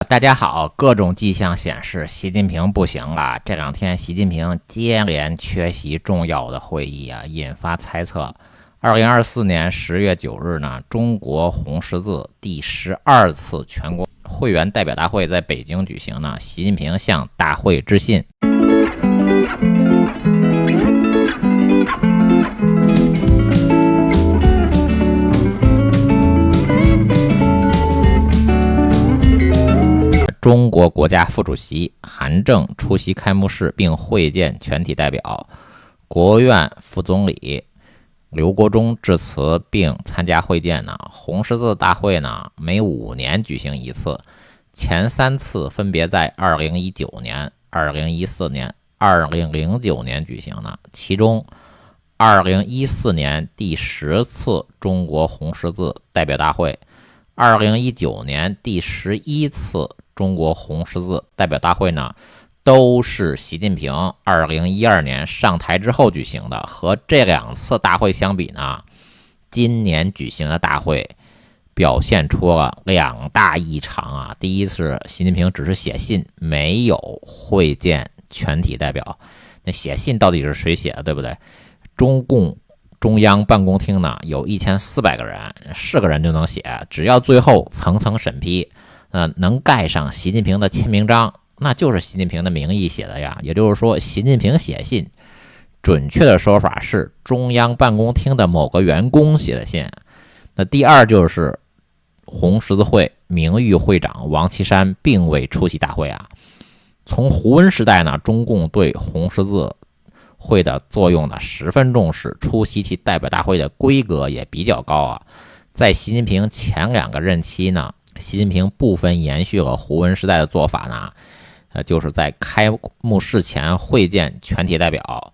大家好，各种迹象显示习近平不行了。这两天习近平接连缺席重要的会议引发猜测。2024年10月9日呢，中国红十字第12次全国会员代表大会在北京举行呢。习近平向大会致信。中国国家副主席韩正出席开幕式并会见全体代表，国务院副总理刘国中致辞并参加会见呢。红十字大会呢，每5年举行一次，前3次分别在2019年、2014年、2009年举行呢。其中2014年第10次中国红十字代表大会，2019年第11次中国红十字代表大会呢，都是习近平2012年上台之后举行的。和这2次大会相比呢，今年举行的大会表现出了2大异常第一是习近平只是写信，没有会见全体代表。那写信到底是谁写的，对不对？中共中央办公厅呢，有1400个人，4个人就能写，只要最后层层审批，能盖上习近平的签名章，那就是习近平的名义写的呀。也就是说，习近平写信，准确的说法是中央办公厅的某个员工写的信。那第二就是红十字会名誉会长王岐山并未出席大会从胡温时代呢，中共对红十字会的作用呢十分重视，出席其代表大会的规格也比较高在习近平前2个任期呢，习近平部分延续了胡温时代的做法呢，就是在开幕式前会见全体代表，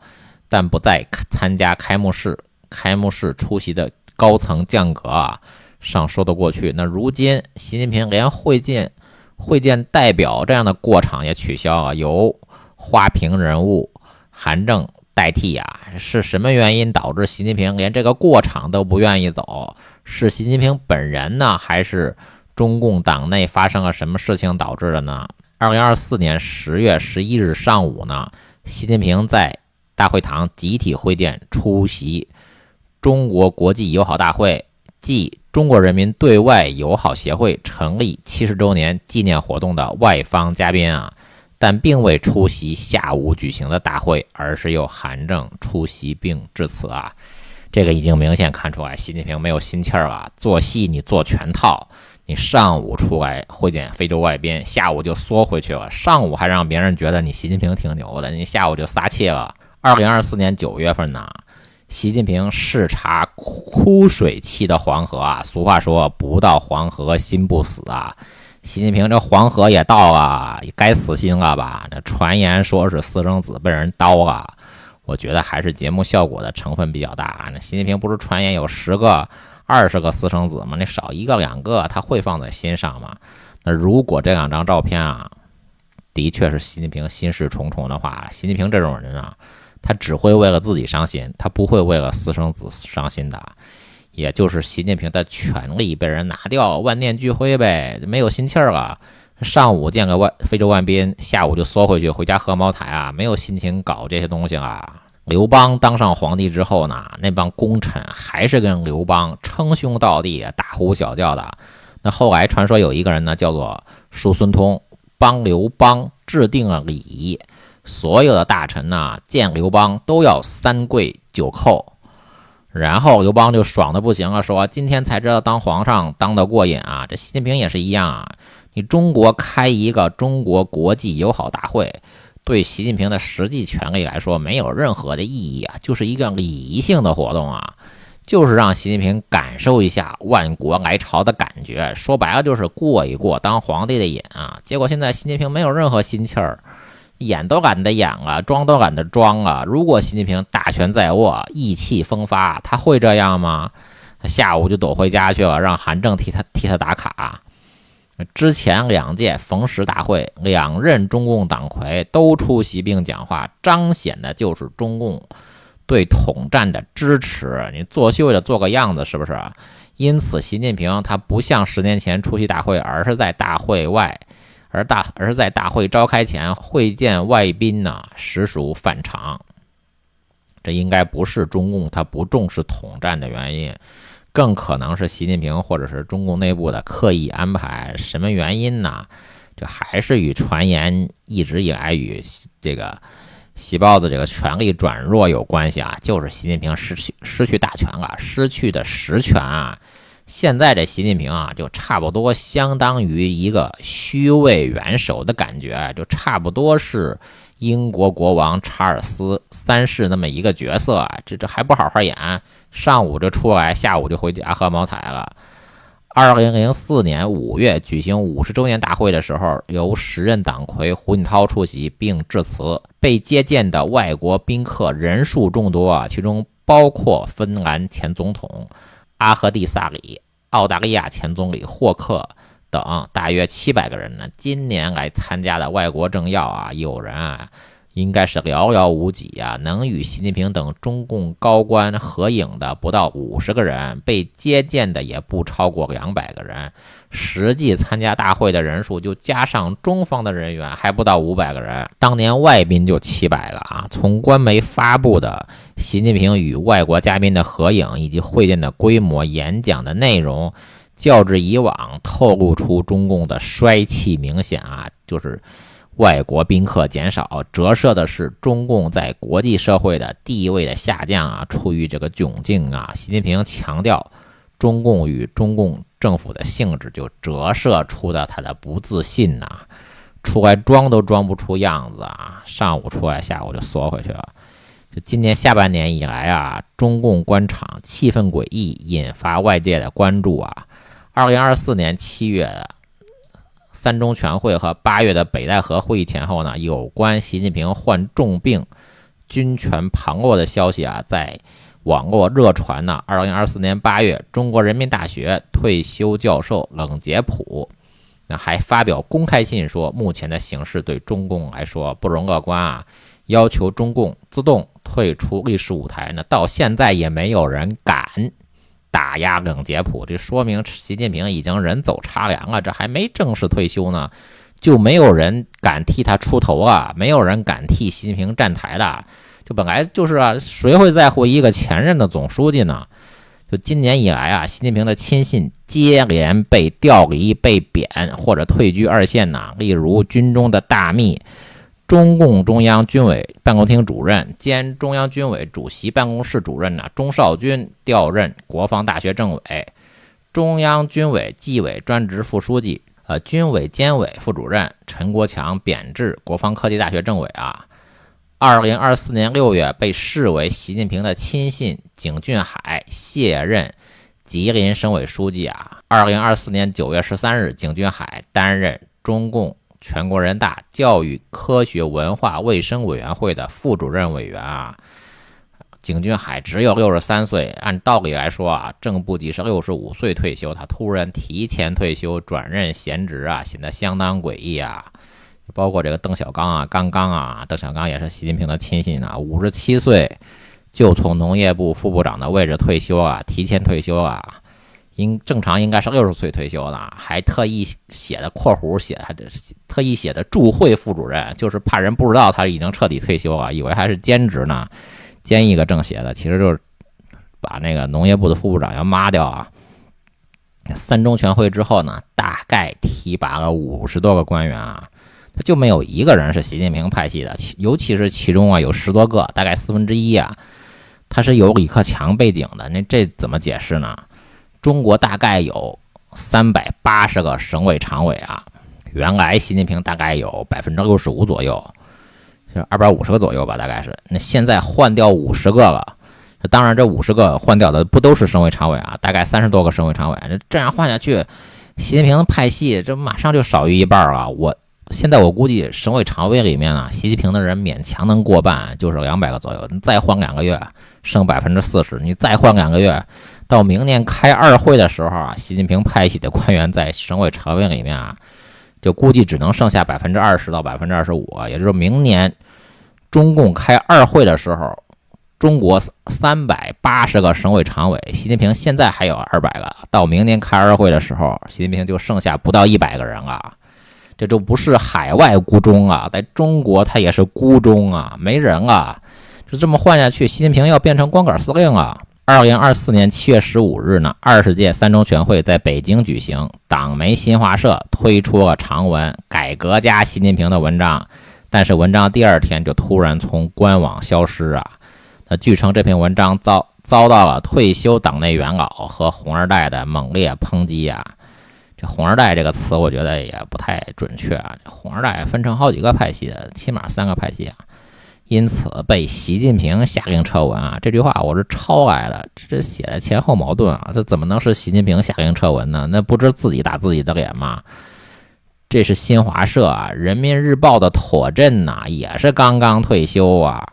但不再参加开幕式。开幕式出席的高层降格尚说得过去。那如今习近平连会见代表这样的过场也取消由花瓶人物韩正代替是什么原因导致习近平连这个过场都不愿意走？是习近平本人呢，还是中共党内发生了什么事情导致的呢？2024年10月11日上午呢，习近平在大会堂集体会见出席中国国际友好大会暨中国人民对外友好协会成立70周年纪念活动的外方嘉宾但并未出席下午举行的大会，而是由韩正出席并致辞这个已经明显看出来，习近平没有心气儿了。做戏你做全套，你上午出来会见非洲外宾，下午就缩回去了。上午还让别人觉得你习近平挺牛的，你下午就撒气了。2024年9月份呢，习近平视察枯水期的黄河俗话说不到黄河心不死习近平这黄河也到了，该死心了吧？这传言说是私生子被人刀了，我觉得还是节目效果的成分比较大那习近平不是传言有10个、20个私生子吗？那少1个2个，他会放在心上吗？那如果这2张照片的确是习近平心事重重的话，习近平这种人他只会为了自己伤心，他不会为了私生子伤心的。也就是习近平的权力被人拿掉，万念俱灰呗，没有心气儿了。上午见个非洲外宾，下午就缩回去回家喝茅台没有心情搞这些东西刘邦当上皇帝之后呢，那帮功臣还是跟刘邦称兄道弟，大呼小叫的。那后来传说有一个人呢，叫做叔孙通，帮刘邦制定了礼仪，所有的大臣呢见刘邦都要3跪9叩。然后刘邦就爽的不行了，说今天才知道当皇上当得过瘾这习近平也是一样你中国开一个中国国际友好大会，对习近平的实际权力来说没有任何的意义就是一个礼仪性的活动就是让习近平感受一下万国来朝的感觉，说白了就是过一过当皇帝的瘾结果现在习近平没有任何心气儿，演都懒得演装都懒得装如果习近平大权在握，意气风发，他会这样吗？下午就躲回家去了，让韩正替他打卡之前2届逢十大会，2任中共党魁都出席并讲话，彰显的就是中共对统战的支持。你作秀的做个样子是不是？因此习近平他不像10年前出席大会，而是在大会外而在大会召开前会见外宾呢，实属反常。这应该不是中共他不重视统战的原因，更可能是习近平或者是中共内部的刻意安排。什么原因呢？这还是与传言一直以来与这个习包子这个权力转弱有关系啊，就是习近平失去大权了，失去的实权啊。现在这习近平啊，就差不多相当于一个虚位元首的感觉，就差不多是英国国王查尔斯三世那么一个角色啊，这还不好好演，上午就出来，下午就回家喝茅台了。2004年5月举行50周年大会的时候，由时任党魁胡锦涛出席并致辞。被接见的外国宾客人数众多啊，其中包括芬兰前总统阿赫蒂萨里、澳大利亚前总理霍克等大约700个人呢。今年来参加的外国政要啊，有人啊应该是寥寥无几啊，能与习近平等中共高官合影的不到50个人，被接见的也不超过200个人，实际参加大会的人数就加上中方的人员还不到500个人，当年外宾就700个啊。从官媒发布的习近平与外国嘉宾的合影以及会见的规模、演讲的内容，较之以往透露出中共的衰气明显啊，就是外国宾客减少，折射的是中共在国际社会的地位的下降啊，处于这个窘境啊。习近平强调中共与中共政府的性质，就折射出的他的不自信呐，出来装都装不出样子啊，上午出来，下午就缩回去了。就今年下半年以来啊，中共官场气氛诡异，引发外界的关注啊。2024年7月的三中全会和8月的北戴河会议前后呢，有关习近平患重病、军权旁落的消息啊，在网络热传呢。2024年8月，中国人民大学退休教授冷杰普那还发表公开信说，目前的形势对中共来说不容乐观啊，要求中共自动退出历史舞台呢。到现在也没有人敢打压冷杰普，这说明习近平已经人走茶凉了，这还没正式退休呢，就没有人敢替他出头啊，没有人敢替习近平站台的。就本来就是啊，谁会在乎一个前任的总书记呢？就今年以来啊，习近平的亲信接连被调离、被贬或者退居二线呐。例如军中的大秘、中共中央军委办公厅主任兼中央军委主席办公室主任钟绍军调任国防大学政委，中央军委纪委专职副书记、军委监委副主任陈国强贬至国防科技大学政委啊。2024年6月，被视为习近平的亲信景俊海卸任吉林省委书记啊。2024年9月13日，景俊海担任中共全国人大教育科学文化卫生委员会的副主任委员啊。景俊海只有63岁，按道理来说啊，正部级是65岁退休，他突然提前退休转任闲职啊，显得相当诡异啊。包括这个邓小刚啊，邓小刚也是习近平的亲信啊，57岁就从农业部副部长的位置退休啊，提前退休啊，正常应该是60岁退休的，还特意写的括弧写特意写的驻会副主任，就是怕人不知道他已经彻底退休了，以为还是兼职呢，兼一个正写的，其实就是把那个农业部的副部长要抹掉啊。三中全会之后呢，大概提拔了50多个官员啊。他就没有一个人是习近平派系的，尤其是其中啊有10多个，大概1/4啊，他是有李克强背景的。那这怎么解释呢？中国大概有380个省委常委啊，原来习近平大概有65%左右，是250个左右吧，大概是。那现在换掉50个了，当然这50个换掉的不都是省委常委啊，大概30多个省委常委。这样换下去，习近平派系这马上就少于一半了。现在我估计省委常委里面啊，习近平的人勉强能过半，就是200个左右。你再换2个月，剩40%，你再换2个月，到明年开二会的时候啊，习近平派系的官员在省委常委里面啊，就估计只能剩下20%到25%，也就是明年中共开二会的时候，中国380个省委常委，习近平现在还有200个，到明年开二会的时候，习近平就剩下不到100个人了。这就不是海外孤中啊，在中国他也是孤中啊，没人啊，就这么换下去，习近平要变成光杆司令啊。2024年7月15日呢，20届三中全会在北京举行，党媒新华社推出了长文改革家习近平的文章，但是文章第二天就突然从官网消失啊。那据称这篇文章遭到了退休党内元老和红二代的猛烈抨击啊。这红二代这个词我觉得也不太准确啊，红二代分成好几个派系的，起码3个派系啊。因此被习近平下令撤文啊，这句话我是抄来的，这写的前后矛盾啊，这怎么能是习近平下令撤文呢？那不是自己打自己的脸吗？这是新华社啊，人民日报的妥镇呐，也是刚刚退休啊。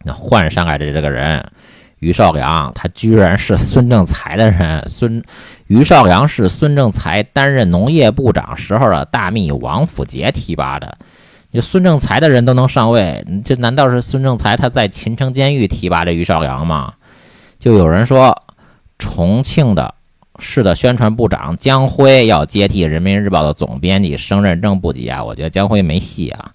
那换上来的这个人于少良，他居然是孙政才的人。于少良是孙政才担任农业部长时候的大秘王府杰提拔的。就孙政才的人都能上位，这难道是孙政才他在秦城监狱提拔的于少良吗？就有人说重庆的市的宣传部长江辉要接替人民日报的总编辑升任正部级啊，我觉得江辉没戏啊。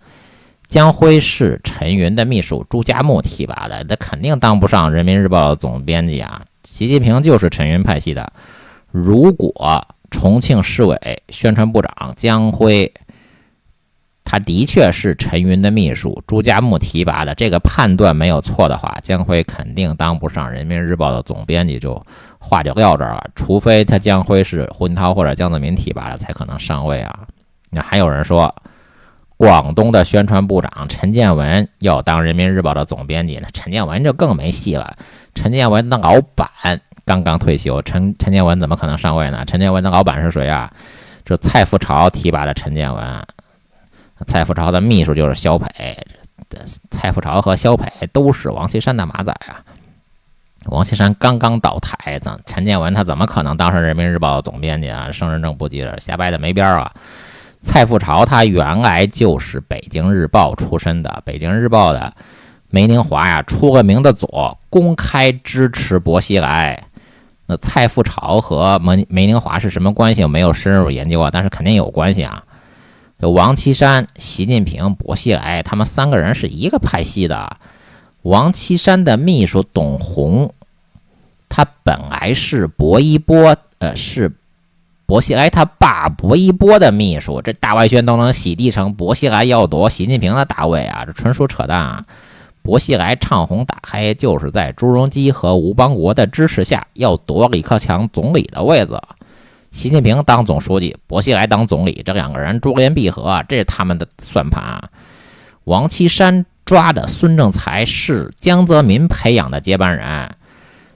江辉是陈云的秘书朱家木提拔的，他肯定当不上人民日报的总编辑啊。习近平就是陈云派系的，如果重庆市委宣传部长江辉他的确是陈云的秘书朱家木提拔的，这个判断没有错的话，江辉肯定当不上人民日报的总编辑，就话就撂这儿了。除非他江辉是胡锦涛或者江泽民提拔的，才可能上位啊。那还有人说广东的宣传部长陈建文要当人民日报的总编辑，那陈建文就更没戏了。陈建文的老板刚刚退休，陈建文怎么可能上位呢？陈建文的老板是谁啊？就蔡复朝提拔的陈建文。蔡复朝的秘书就是肖培，蔡复朝和肖培都是王岐山的马仔啊。王岐山刚刚倒台，陈建文他怎么可能当上人民日报的总编辑啊？升任正部级了，瞎掰的没边啊。蔡复朝他原来就是北京日报出身的，北京日报的梅宁华呀，出了名的左，公开支持薄熙来。那蔡复朝和梅宁华是什么关系？我没有深入研究啊，但是肯定有关系啊。王岐山、习近平、薄熙来，他们3个人是一个派系的。王岐山的秘书董洪，他本来是薄一波，是薄熙来他爸薄一波的秘书。这大外宣都能洗地成薄熙来要夺习近平的大位啊，这纯属扯淡啊！薄熙来唱红打黑，就是在朱镕基和吴邦国的支持下，要夺李克强总理的位子。习近平当总书记，薄熙来当总理，这2个人珠联璧合，这是他们的算盘啊。王岐山抓的孙政才是江泽民培养的接班人。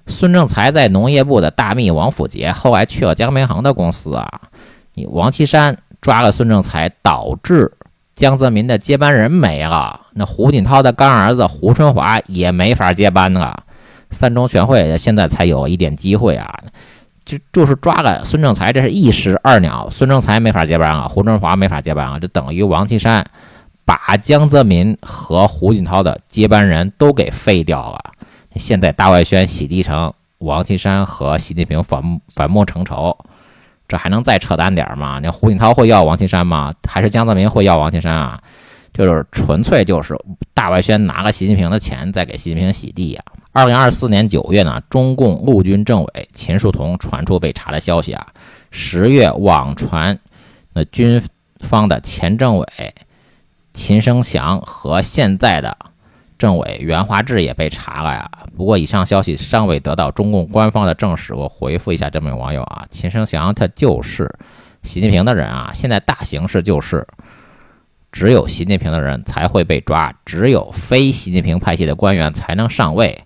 孙政才在农业部的大秘王府杰，后来去了姜培恒的公司啊。王岐山抓了孙政才，导致江泽民的接班人没了，那胡锦涛的干儿子胡春华也没法接班了。三中全会现在才有一点机会啊。就是抓了孙政才，这是一石二鸟。孙政才没法接班啊，胡春华没法接班啊，这等于王岐山把江泽民和胡锦涛的接班人都给废掉了。现在大外宣洗地成王岐山和习近平反目成仇，这还能再扯淡点吗？那胡锦涛会要王岐山吗？还是江泽民会要王岐山啊？就是纯粹就是大外宣拿了习近平的钱再给习近平洗地啊。2024年9月呢，中共陆军政委秦树同传出被查的消息啊。10月网传那军方的前政委秦生祥和现在的政委袁华志也被查了呀。不过以上消息尚未得到中共官方的证实，我回复一下这位网友啊，秦生祥他就是习近平的人啊。现在大形势就是只有习近平的人才会被抓，只有非习近平派系的官员才能上位。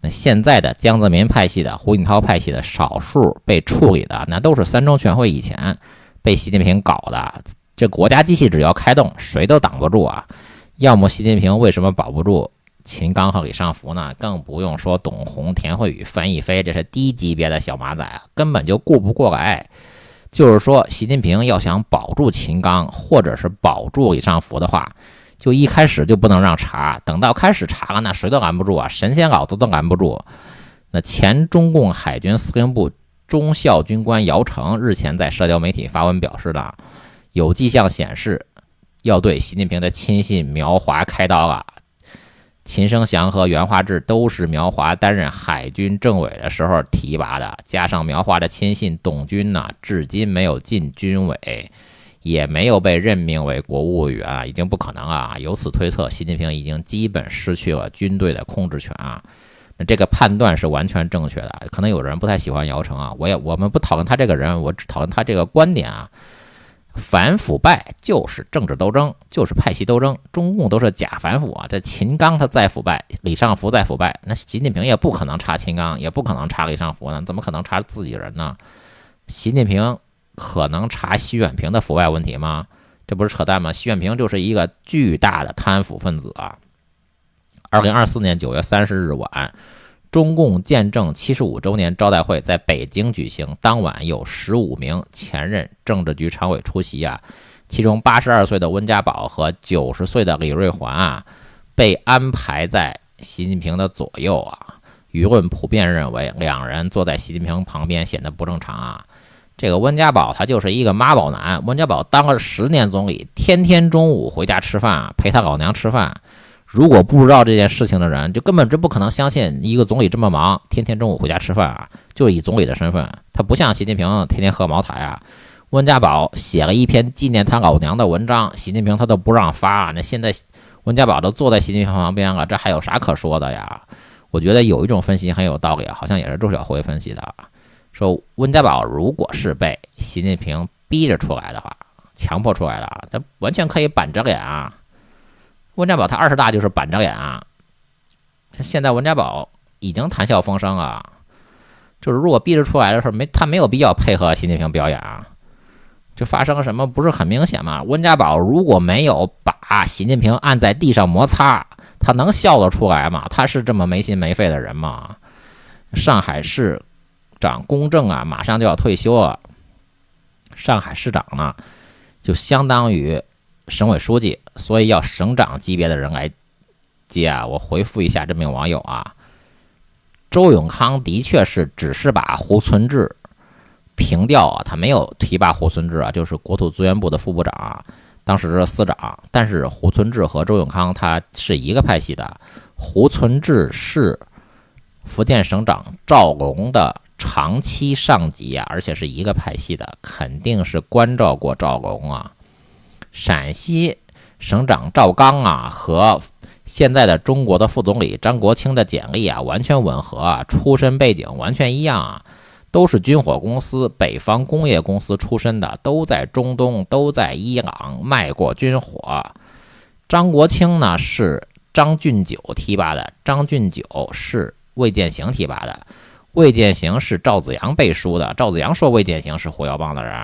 那现在的江泽民派系的、胡锦涛派系的少数被处理的，那都是三中全会以前被习近平搞的。这国家机器只要开动，谁都挡不住啊。要么习近平为什么保不住秦刚和李尚福呢？更不用说董洪、田慧宇、范毅飞，这是低级别的小马仔啊，根本就顾不过来。就是说，习近平要想保住秦刚，或者是保住李尚福的话，就一开始就不能让查，等到开始查了，那谁都拦不住啊，神仙老子都拦不住。那前中共海军司令部中校军官姚成日前在社交媒体发文表示的，有迹象显示要对习近平的亲信苗华开刀啊。秦声祥和袁华智都是苗华担任海军政委的时候提拔的，加上苗华的亲信董军呢，至今没有进军委，也没有被任命为国务委员啊，已经不可能啊。由此推测，习近平已经基本失去了军队的控制权啊。那这个判断是完全正确的。可能有人不太喜欢姚成啊，我们不讨论他这个人，我只讨论他这个观点啊。反腐败就是政治斗争，就是派系斗争。中共都是假反腐啊，这秦刚他再腐败，李尚福再腐败，那习近平也不可能查秦刚，也不可能查李尚福呢，怎么可能查自己人呢？习近平可能查习远平的腐败问题吗？这不是扯淡吗？习远平就是一个巨大的贪腐分子啊。2024年9月30日晚，中共建政75周年招待会在北京举行，当晚有15名前任政治局常委出席啊，其中82岁的温家宝和90岁的李瑞环啊，被安排在习近平的左右啊。舆论普遍认为，两人坐在习近平旁边显得不正常啊。这个温家宝他就是一个妈宝男，温家宝当了10年总理，天天中午回家吃饭，陪他老娘吃饭。如果不知道这件事情的人，就根本就不可能相信一个总理这么忙，天天中午回家吃饭啊，就以总理的身份。他不像习近平天天喝茅台啊。温家宝写了一篇纪念他老娘的文章，习近平他都不让发。那现在温家宝都坐在习近平旁边了，这还有啥可说的呀？我觉得有一种分析很有道理啊，好像也是周晓辉分析的，说温家宝如果是被习近平逼着出来的话，强迫出来的，他完全可以板着脸啊。温家宝他20大就是板着脸啊，现在温家宝已经谈笑风生啊，就是如果逼着出来的时候，他没有必要配合习近平表演啊。这发生了什么不是很明显吗？温家宝如果没有把习近平按在地上摩擦，他能笑得出来吗？他是这么没心没肺的人吗？上海市长龚正啊，马上就要退休了，上海市长呢，就相当于省委书记，所以要省长级别的人来接啊。我回复一下这名网友啊，周永康的确是只是把胡存志平调啊，他没有提拔胡存志啊，就是国土资源部的副部长啊，当时是司长。但是胡存志和周永康他是一个派系的，胡存志是福建省长赵龙的长期上级啊，而且是一个派系的，肯定是关照过赵龙啊。陕西省长赵刚啊，和现在的中国的副总理张国清的简历啊完全吻合啊，出身背景完全一样啊，都是军火公司、北方工业公司出身的，都在中东、都在伊朗卖过军火。张国清呢是张俊九提拔的，张俊九是魏建行提拔的，魏建行是赵子阳背书的，赵子阳说魏建行是胡耀邦的人。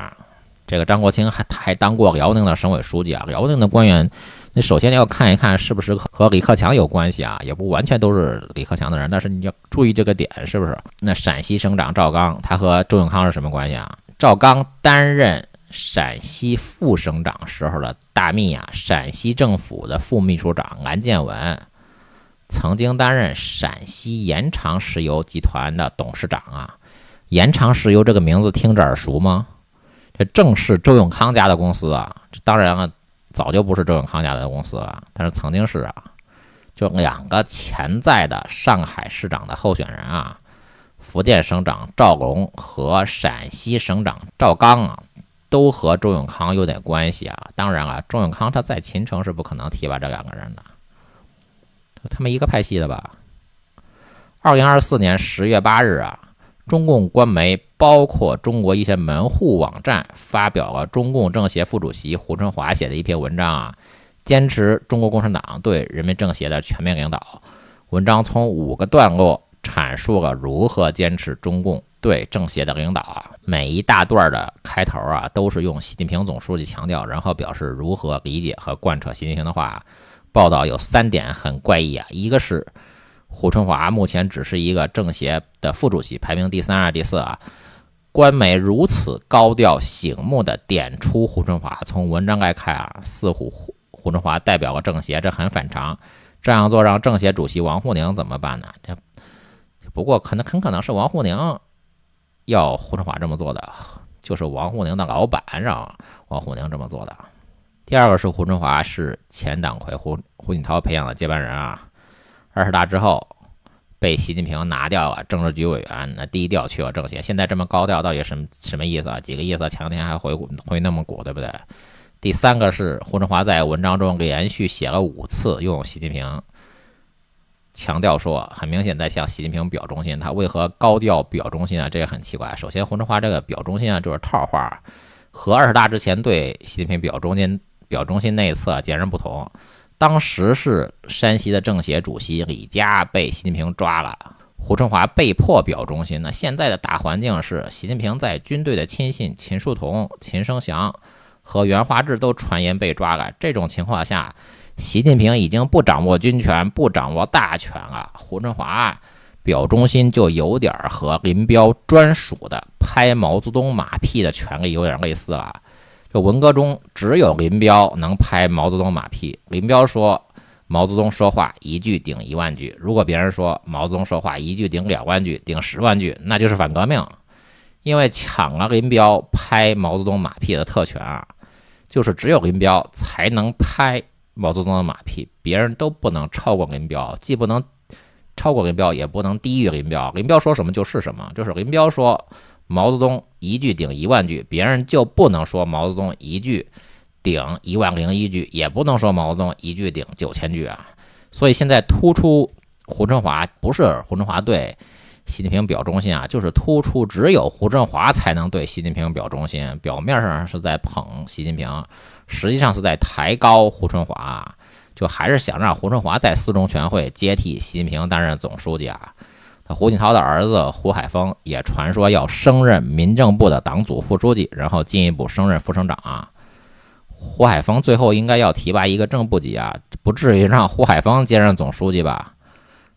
这个张国清还当过辽宁的省委书记啊，辽宁的官员，你首先要看一看是不是和李克强有关系啊，也不完全都是李克强的人，但是你要注意这个点是不是？那陕西省长赵刚，他和周永康是什么关系啊？赵刚担任陕西副省长时候的大秘啊，陕西政府的副秘书长蓝建文，曾经担任陕西延长石油集团的董事长啊。延长石油这个名字听着耳熟吗？这正是周永康家的公司啊，这当然了，早就不是周永康家的公司了，但是曾经是啊。就两个潜在的上海市长的候选人啊，福建省长赵龙和陕西省长赵刚啊，都和周永康有点关系啊。当然了，周永康他在秦城是不可能提拔这两个人的，他们一个派系的吧。2024年10月8日啊，中共官媒包括中国一些门户网站发表了中共政协副主席胡春华写的一篇文章啊，坚持中国共产党对人民政协的全面领导。文章从5个段落阐述了如何坚持中共对政协的领导啊，每一大段的开头啊都是用习近平总书记强调，然后表示如何理解和贯彻习近平的话。报道有3点很怪异啊，一个是胡春华目前只是一个政协的副主席，排名第32、第4啊。官媒如此高调醒目的点出胡春华，从文章来看啊，似乎胡春华代表了政协，这很反常。这样做让政协主席王沪宁怎么办呢？不过很可能是王沪宁要胡春华这么做的。就是王沪宁的老板让王沪宁这么做的。第二个是胡春华是前党魁胡锦涛培养的接班人啊，20大之后被习近平拿掉了政治局委员，那低调去了政协，现在这么高调到底什么意思啊？几个意思？前两天还回内蒙古，对不对？第三个是胡春华在文章中连续写了5次用习近平，强调说很明显在向习近平表忠心。他为何高调表忠心啊？这个很奇怪。首先胡春华这个表忠心啊就是套话，和20大之前对习近平表忠心那一次截然不同。当时是山西的政协主席李佳被习近平抓了，胡春华被迫表忠心。那现在的大环境是习近平在军队的亲信秦树同、秦生祥和袁华志都传言被抓了，这种情况下习近平已经不掌握军权，不掌握大权了，胡春华表忠心就有点和林彪专属的拍毛泽东马屁的权利有点类似了。就文革中只有林彪能拍毛泽东马屁，林彪说毛泽东说话1句顶1万句，如果别人说毛泽东说话1句顶2万句顶10万句，那就是反革命。因为抢了林彪拍毛泽东马屁的特权啊，就是只有林彪才能拍毛泽东的马屁，别人都不能超过林彪，既不能超过林彪，也不能低于林彪。林彪说什么就是什么，就是林彪说毛泽东1句顶1万句，别人就不能说毛泽东1句顶10001句，也不能说毛泽东1句顶9000句啊。所以现在突出胡春华，不是胡春华对习近平表忠心啊，就是突出只有胡春华才能对习近平表忠心，表面上是在捧习近平，实际上是在抬高胡春华，就还是想让胡春华在4中全会接替习近平担任总书记啊。胡锦涛的儿子胡海峰也传说要升任民政部的党组副书记，然后进一步升任副省长啊。胡海峰最后应该要提拔一个正部级啊，不至于让胡海峰接任总书记吧？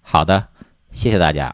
好的，谢谢大家。